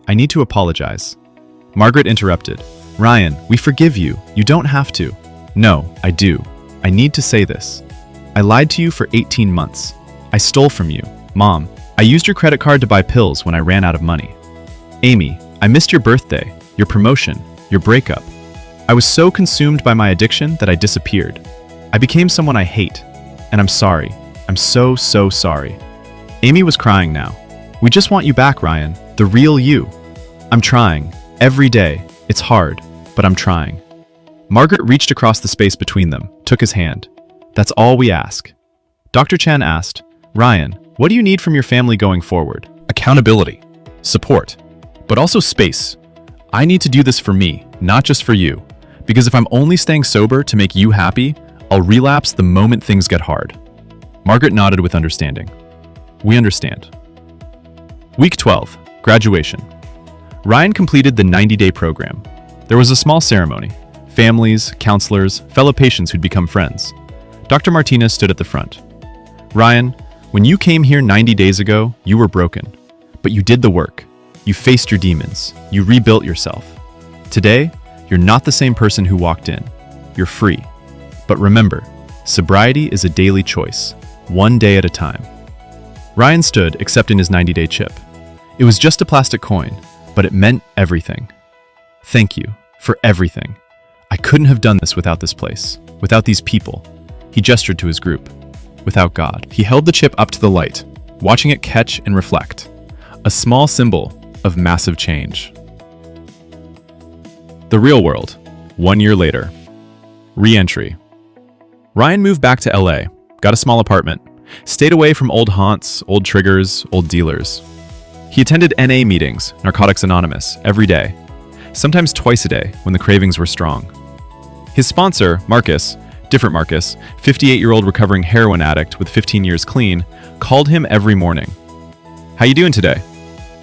I need to apologize. Margaret interrupted. Ryan, we forgive you. You don't have to. No, I do. I need to say this. I lied to you for 18 months. I stole from you. Mom, I used your credit card to buy pills when I ran out of money. Amy, I missed your birthday, your promotion, your breakup. I was so consumed by my addiction that I disappeared. I became someone I hate. And I'm sorry. I'm so sorry. Amy was crying now. We just want you back, Ryan. The real you. I'm trying. Every day. It's hard, but I'm trying. Margaret reached across the space between them, took his hand. That's all we ask. Dr. Chan asked, Ryan, what do you need from your family going forward? Accountability, support, but also space. I need to do this for me, not just for you. Because if I'm only staying sober to make you happy, I'll relapse the moment things get hard. Margaret nodded with understanding. We understand. Week 12, graduation. Ryan completed the 90-day program. There was a small ceremony. Families, counselors, fellow patients who'd become friends. Dr. Martinez stood at the front. Ryan, when you came here 90 days ago, you were broken. But you did the work. You faced your demons. You rebuilt yourself. Today, you're not the same person who walked in. You're free. But remember, sobriety is a daily choice, one day at a time. Ryan stood, accepting his 90-day chip. It was just a plastic coin, but it meant everything. Thank you for everything. I couldn't have done this without this place, without these people. He gestured to his group. Without God. He held the chip up to the light, watching it catch and reflect. A small symbol of massive change. The real world, 1 year later. Re-entry. Ryan moved back to LA, got a small apartment, stayed away from old haunts, old triggers, old dealers. He attended NA meetings, Narcotics Anonymous, every day, sometimes twice a day when the cravings were strong. His sponsor, Marcus, different Marcus, 58-year-old recovering heroin addict with 15 years clean, called him every morning. How you doing today?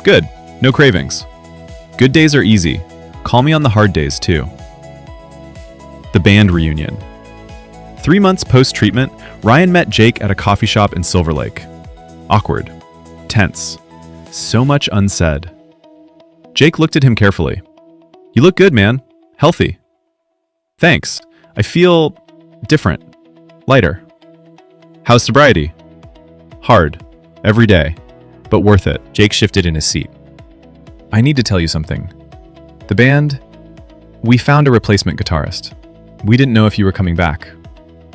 Good, no cravings. Good days are easy. Call me on the hard days too. The band reunion. 3 months post-treatment, Ryan met Jake at a coffee shop in Silver Lake. Awkward. Tense. So much unsaid. Jake looked at him carefully. You look good, man. Healthy. Thanks. I feel different. Lighter. How's sobriety? Hard. Every day. But worth it. Jake shifted in his seat. I need to tell you something. The band, we found a replacement guitarist. We didn't know if you were coming back,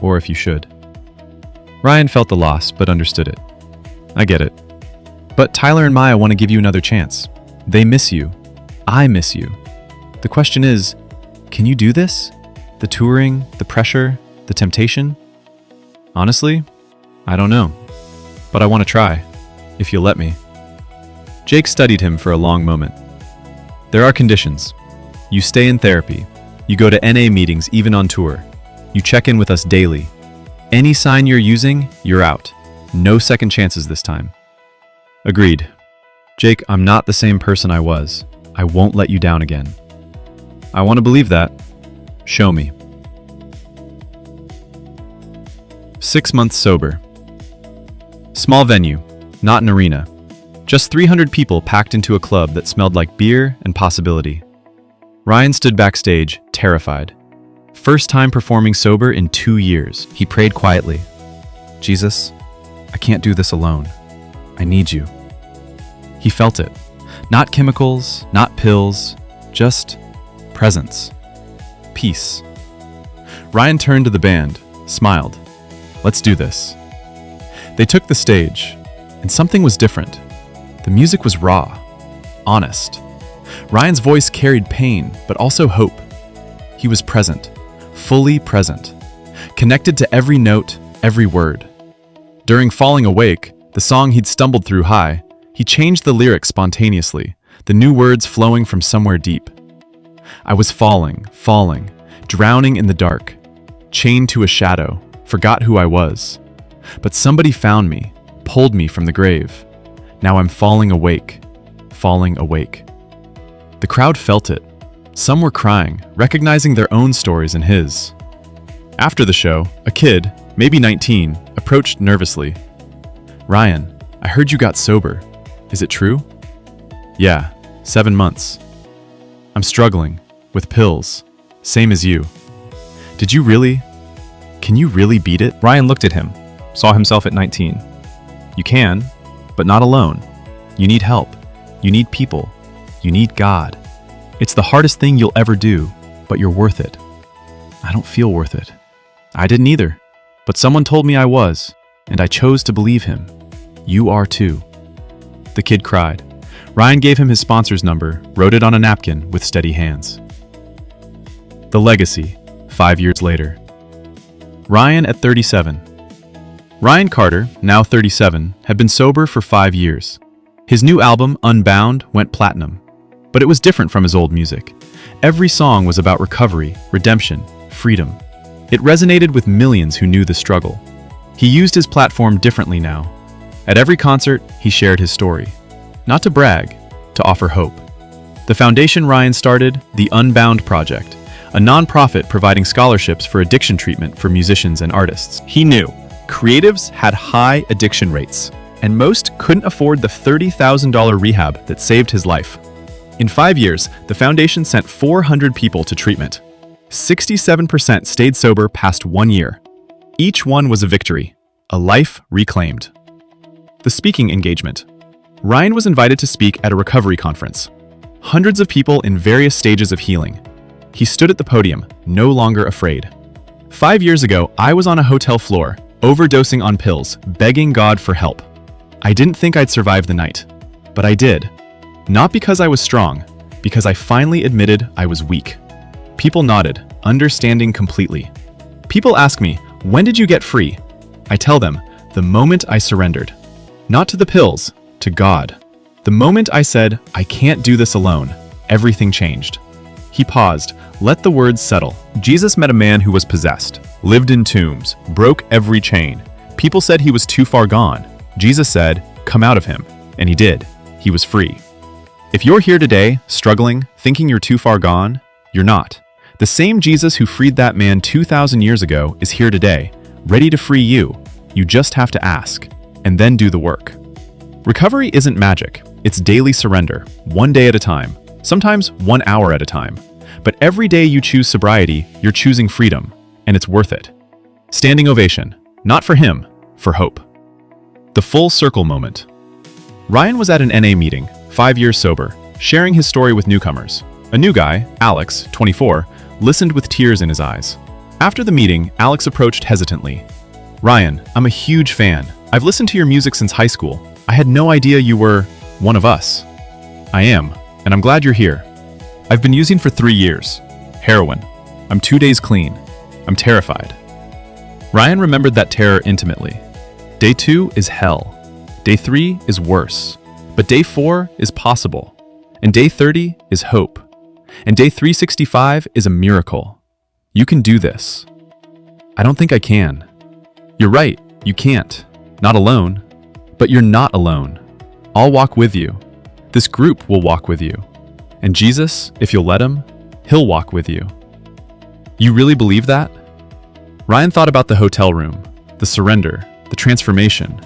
or if you should. Ryan felt the loss, but understood it. I get it. But Tyler and Maya want to give you another chance. They miss you. I miss you. The question is, can you do this? The touring, the pressure, the temptation? Honestly, I don't know. But I want to try, if you'll let me. Jake studied him for a long moment. There are conditions. You stay in therapy. You go to NA meetings even on tour. You check in with us daily. Any sign you're using, you're out. No second chances this time. Agreed. Jake, I'm not the same person I was. I won't let you down again. I want to believe that. Show me. 6 months sober. Small venue, not an arena. Just 300 people packed into a club that smelled like beer and possibility. Ryan stood backstage, terrified. First time performing sober in 2 years. He prayed quietly. Jesus, I can't do this alone. I need you. He felt it. Not chemicals, not pills, just presence. Peace. Ryan turned to the band, smiled. Let's do this. They took the stage, and something was different. The music was raw, honest. Ryan's voice carried pain, but also hope. He was present, fully present, connected to every note, every word. During Falling Awake, the song he'd stumbled through high, he changed the lyrics spontaneously, the new words flowing from somewhere deep. I was falling, drowning in the dark, chained to a shadow, forgot who I was. But somebody found me, pulled me from the grave. Now I'm falling awake, falling awake. The crowd felt it. Some were crying, recognizing their own stories and his. After the show, a kid, maybe 19, approached nervously. Ryan, I heard you got sober. Is it true? Yeah, 7 months. I'm struggling, with pills, same as you. Did you really? Can you really beat it? Ryan looked at him, saw himself at 19. You can, but not alone. You need help. You need people. You need God. It's the hardest thing you'll ever do, but you're worth it. I don't feel worth it. I didn't either, but someone told me I was, and I chose to believe him. You are too. The kid cried. Ryan gave him his sponsor's number, wrote it on a napkin with steady hands. The legacy, 5 years later. Ryan at 37. Ryan Carter, now 37, had been sober for 5 years. His new album, Unbound, went platinum. But it was different from his old music. Every song was about recovery, redemption, freedom. It resonated with millions who knew the struggle. He used his platform differently now. At every concert, he shared his story. Not to brag, to offer hope. The foundation Ryan started, the Unbound Project, a nonprofit providing scholarships for addiction treatment for musicians and artists. He knew creatives had high addiction rates, and most couldn't afford the $30,000 rehab that saved his life. In 5 years, the foundation sent 400 people to treatment. 67% stayed sober past 1 year. Each one was a victory, a life reclaimed. The speaking engagement. Ryan was invited to speak at a recovery conference. Hundreds of people in various stages of healing. He stood at the podium, no longer afraid. 5 years ago, I was on a hotel floor, overdosing on pills, begging God for help. I didn't think I'd survive the night, but I did. Not because I was strong, because I finally admitted I was weak. People nodded, understanding completely. People ask me, when did you get free? I tell them, the moment I surrendered. Not to the pills, to God. The moment I said, I can't do this alone, everything changed. He paused, let the words settle. Jesus met a man who was possessed, lived in tombs, broke every chain. People said he was too far gone. Jesus said, come out of him. And he did. He was free. If you're here today, struggling, thinking you're too far gone, you're not. The same Jesus who freed that man 2,000 years ago is here today, ready to free you. You just have to ask, and then do the work. Recovery isn't magic. It's daily surrender, 1 day at a time, sometimes 1 hour at a time. But every day you choose sobriety, you're choosing freedom, and it's worth it. Standing ovation, not for him, for hope. The full circle moment. Ryan was at an NA meeting, 5 years sober, sharing his story with newcomers. A new guy, Alex, 24, listened with tears in his eyes. After the meeting, Alex approached hesitantly. Ryan, I'm a huge fan. I've listened to your music since high school. I had no idea you were one of us. I am, and I'm glad you're here. I've been using for 3 years. Heroin. I'm 2 days clean. I'm terrified. Ryan remembered that terror intimately. Day 2 is hell. Day 3 is worse. But day 4 is possible. And day 30 is hope. And day 365 is a miracle. You can do this. I don't think I can. You're right, you can't. Not alone. But you're not alone. I'll walk with you. This group will walk with you. And Jesus, if you'll let him, he'll walk with you. You really believe that? Ryan thought about the hotel room, the surrender, the transformation.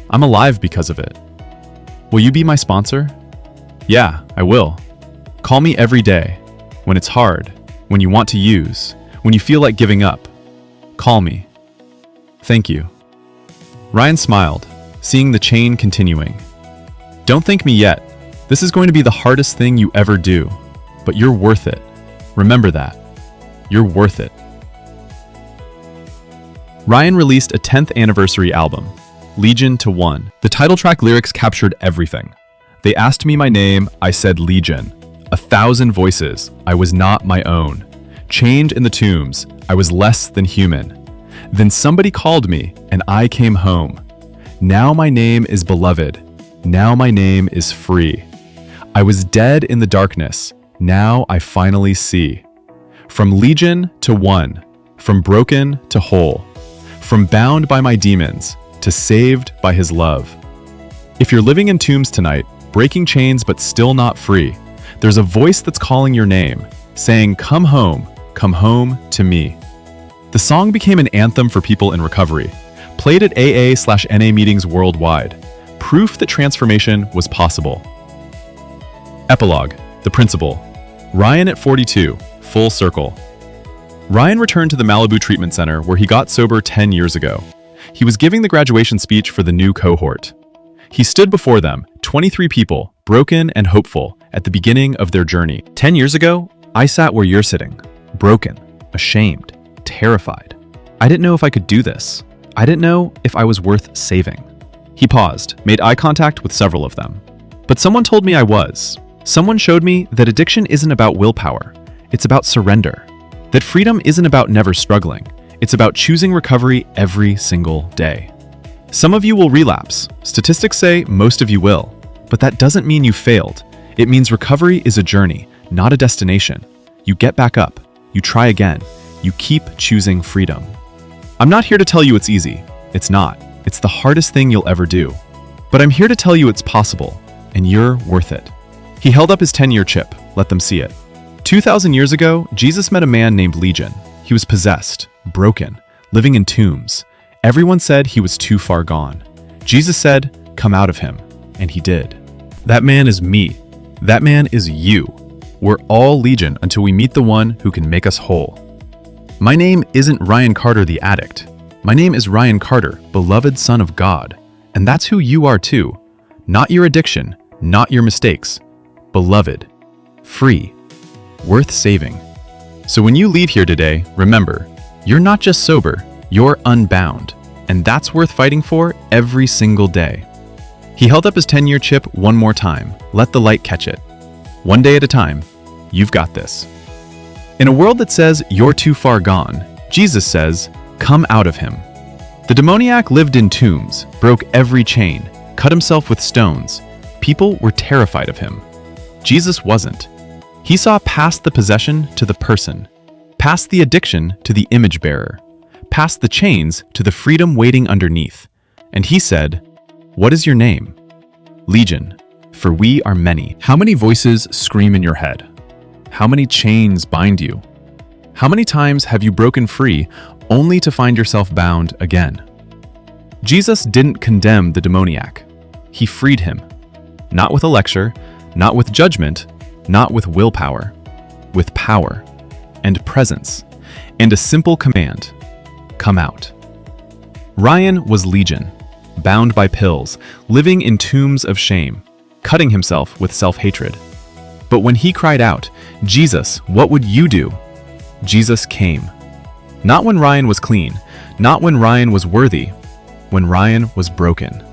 I'm alive because of it. Will you be my sponsor? Yeah, I will. Call me every day. When it's hard, when you want to use, when you feel like giving up. Call me. Thank you. Ryan smiled, seeing the chain continuing. Don't thank me yet. This is going to be the hardest thing you ever do, but you're worth it. Remember that. You're worth it. Ryan released a 10th anniversary album, Legion to One. The title track lyrics captured everything. They asked me my name, I said Legion. 1,000 voices, I was not my own. Chained in the tombs, I was less than human. Then somebody called me, and I came home. Now my name is beloved. Now my name is free. I was dead in the darkness. Now I finally see. From Legion to One, from broken to whole, from bound by my demons to saved by his love. If you're living in tombs tonight, breaking chains but still not free, there's a voice that's calling your name, saying, come home to me. The song became an anthem for people in recovery, played at AA/NA meetings worldwide, proof that transformation was possible. Epilogue, the principle. Ryan at 42, full circle. Ryan returned to the Malibu Treatment Center where he got sober 10 years ago. He was giving the graduation speech for the new cohort. He stood before them, 23 people, broken and hopeful, at the beginning of their journey. 10 years ago, I sat where you're sitting, broken, ashamed, terrified. I didn't know if I could do this. I didn't know if I was worth saving. He paused, made eye contact with several of them. But someone told me I was. Someone showed me that addiction isn't about willpower. It's about surrender. That freedom isn't about never struggling. It's about choosing recovery every single day. Some of you will relapse. Statistics say most of you will. But that doesn't mean you failed. It means recovery is a journey, not a destination. You get back up. You try again. You keep choosing freedom. I'm not here to tell you it's easy. It's not. It's the hardest thing you'll ever do. But I'm here to tell you it's possible, and you're worth it. He held up his 10-year chip. Let them see it. 2,000 years ago, Jesus met a man named Legion. He was possessed, broken, living in tombs. Everyone said he was too far gone. Jesus said, come out of him, and he did. That man is me. That man is you. We're all Legion until we meet the one who can make us whole. My name isn't Ryan Carter the addict. My name is Ryan Carter, beloved son of God. And that's who you are too. Not your addiction, not your mistakes. Beloved, free, worth saving. So when you leave here today, remember, you're not just sober, you're unbound. And that's worth fighting for every single day. He held up his 10-year chip one more time. Let the light catch it. One day at a time, you've got this. In a world that says you're too far gone, Jesus says, come out of him. The demoniac lived in tombs, broke every chain, cut himself with stones. People were terrified of him. Jesus wasn't. He saw past the possession to the person, past the addiction to the image bearer, past the chains to the freedom waiting underneath. And he said, what is your name? Legion, for we are many. How many voices scream in your head? How many chains bind you? How many times have you broken free only to find yourself bound again? Jesus didn't condemn the demoniac. He freed him. Not with a lecture, not with judgment, not with willpower, with power and presence and a simple command, come out. Ryan was Legion, bound by pills, living in tombs of shame, cutting himself with self-hatred. But when he cried out, Jesus, what would you do? Jesus came. Not when Ryan was clean, not when Ryan was worthy, when Ryan was broken.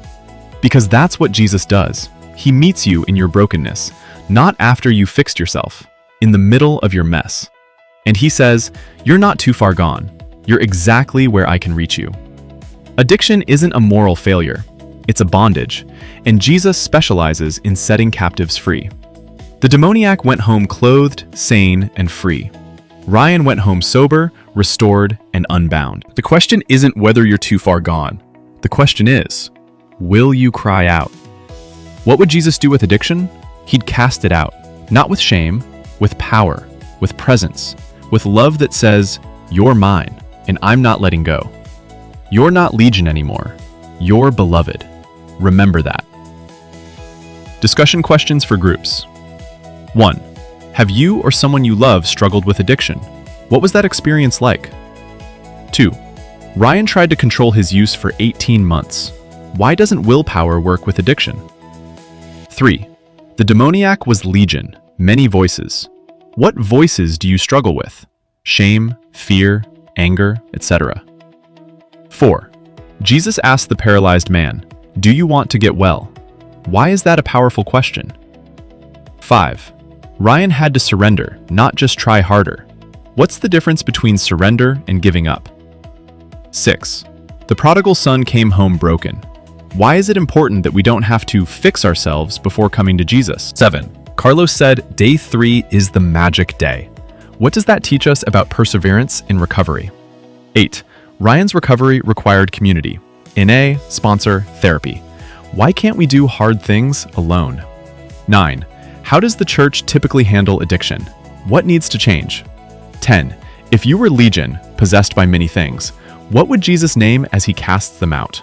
Because that's what Jesus does. He meets you in your brokenness, not after you fixed yourself, in the middle of your mess. And he says, you're not too far gone. You're exactly where I can reach you. Addiction isn't a moral failure. It's a bondage, and Jesus specializes in setting captives free. The demoniac went home clothed, sane, and free. Ryan went home sober, restored, and unbound. The question isn't whether you're too far gone. The question is, will you cry out? What would Jesus do with addiction? He'd cast it out, not with shame, with power, with presence, with love that says, "You're mine, and I'm not letting go." You're not legion anymore. You're beloved. Remember that. Discussion questions for groups. 1. Have you or someone you love struggled with addiction? What was that experience like? 2. Ryan tried to control his use for 18 months. Why doesn't willpower work with addiction? 3. The demoniac was legion, many voices. What voices do you struggle with? Shame, fear, anger, etc. 4. Jesus asked the paralyzed man, "Do you want to get well?" Why is that a powerful question? 5. Ryan had to surrender, not just try harder. What's the difference between surrender and giving up? 6. The prodigal son came home broken. Why is it important that we don't have to fix ourselves before coming to Jesus? 7. Carlos said, "Day 3 is the magic day." What does that teach us about perseverance in recovery? 8. Ryan's recovery required community. NA, sponsor, therapy. Why can't we do hard things alone? 9. How does the church typically handle addiction? What needs to change? 10. If you were legion, possessed by many things, what would Jesus name as he casts them out?